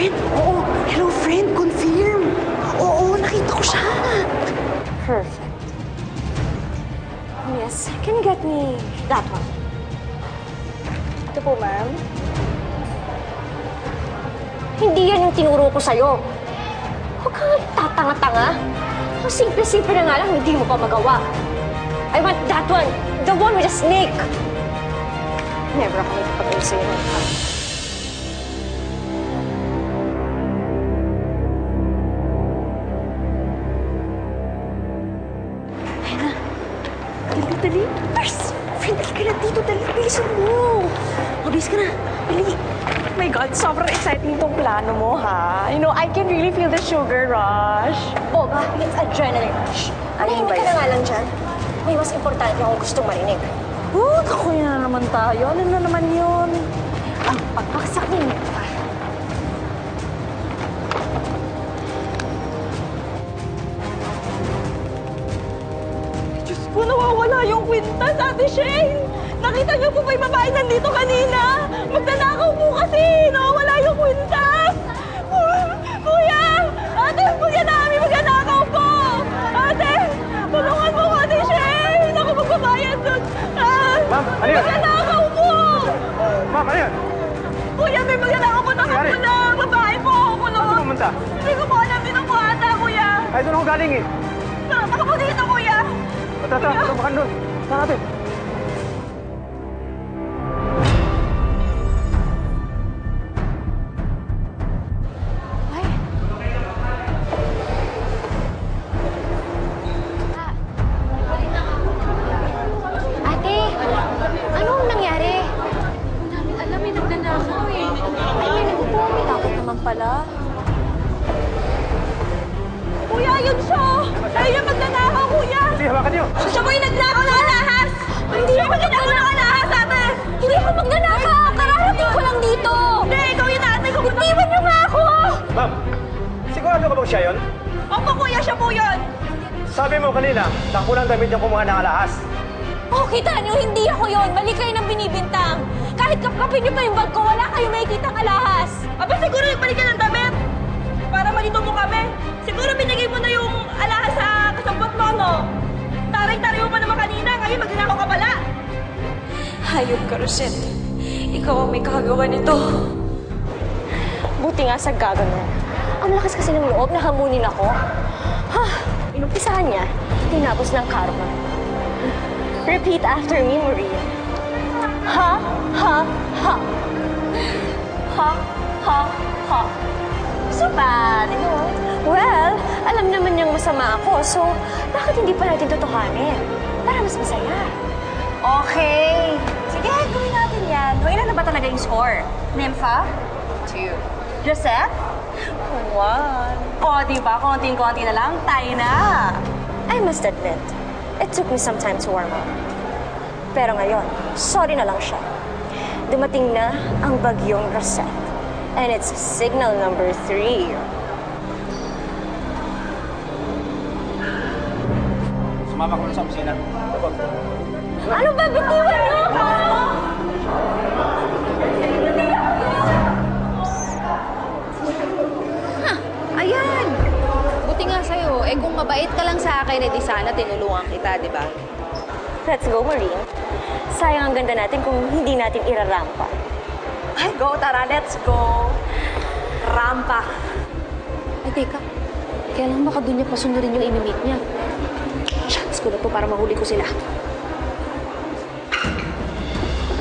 Friend? Oo. Hello, friend. Confirm. Oo, nakita ko siya. Perfect. Yes, can you get me that one? Ito po, ma'am. Hindi yan yung tinuro ko sa'yo. Huwag kang tatanga-tanga. Ang simple-simple na nga lang, hindi mo pa magawa. I want that one. The one with the snake. Never ako nagpapagawa sa'yo. Dali. First, friend, dali ka na dito. Dali, bilisan mo. Mabilis ka na. Dali. Oh my God, sobrang exciting tong plano mo, ha? You know, I can really feel the sugar rush. Oh, ba? It's adrenaline rush. Ano ka na nga lang dyan? May mas importante akong gustong marinig. Oh, naku, yan na naman tayo. Ano na naman yun? Ang pagbaksak ni Neva. Diyos ko, nawawala yung kwintas, Ate Shane! Nakita niyo po ba yung babae nandito kanina? Magnanakaw po kasi! Nawawala yung kwintas! Kuya! Ate, kuya namin magnanakaw po! Ate! Tulungan mo ko, Ate Shane! Ako magbabayad doon! Ma'am, ano yun? Magnanakaw po! Ma'am, ano yun? Kuya, may magnanakaw po! Takot po na! Babae po! Kulong! Saan pumunta? Hindi ko po alam din ang ata, kuya! Ay, doon ako galing eh. Baka po dito, kuya! Tara, tumakan doon. Saan natin? Ate, anong nangyari? Hindi namin alam, may nagnanakaw eh. Ay, may nagpupumit. Takot naman pala. Kuya, yun siya! Tayo yung magnanakaw, kuya! Hindi, hawakan niyo. Siya po yung nagnakaw ng alahas! Hindi yung magnanakaw ng alahas, ate! Hindi ako magnanakaw! Kararating ko lang dito! Hindi, ikaw yung ate ko! Itiwan niyo nga ako! Ma'am, sigurado ka bang siya yun? Opo, kuya, siya po yun! Sabi mo kanina, nakulang damit yung kumuha ng alahas. Oh, kita niyo, hindi ako yon. Mali kayo ng binibintang. Kahit kapkapin niyo pa yung bag ko, wala kayong makikitang alahas. Aba, siguro nagbalik ka ng damit! Para malito mo kami. Siguro binigay mo na yung alahas sa kasabot mo, no? Taray-taray mo pa naman kanina, ngayon magnanakaw ka pala! Hayop ka, Rosette. Ikaw ang may kagawa nito. Buti nga sa gagawin. Ang lakas kasi ng loob na hamunin ako. Ha? Inumpisahan niya, tinapos ng karma. Repeat after me, Maria. Ha, ha, ha. Ha, ha, ha. So bad, you know? Well, alam naman niyang masama ako, so bakit hindi pa natin totohanin? Para mas masaya. Okay. Sige, gawin natin yan. O, ilan na ba talaga yung score? Nympha? 2. Josette? 1. O, diba? Konting-konti na lang. Tayo na. I must admit, it took me some time to warm up. Pero ngayon, sorry na lang siya. Dumating na ang bagyong Rosette. And it's signal number 3. Sumama ko na sa opisina. Ano ba? Bitiwan niyo ako! Ayan. Buti nga sa'yo. Eh, kung mabait ka lang sa akin, edi sana tinulungan kita, di ba? Let's go, Maureen. Sayang ang ganda natin kung hindi natin irarampa. Ay, go, tara. Let's go. Rampa. Ay, teka. Kailan baka doon niya pasundurin yung imimit niya? Chance ko na to para mahuli ko sila.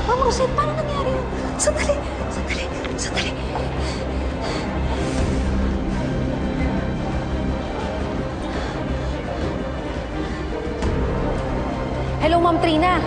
Ma'am Rosette, paano nangyari yun? Sandali! Sandali! Sandali! Hello, Ma'am Trina.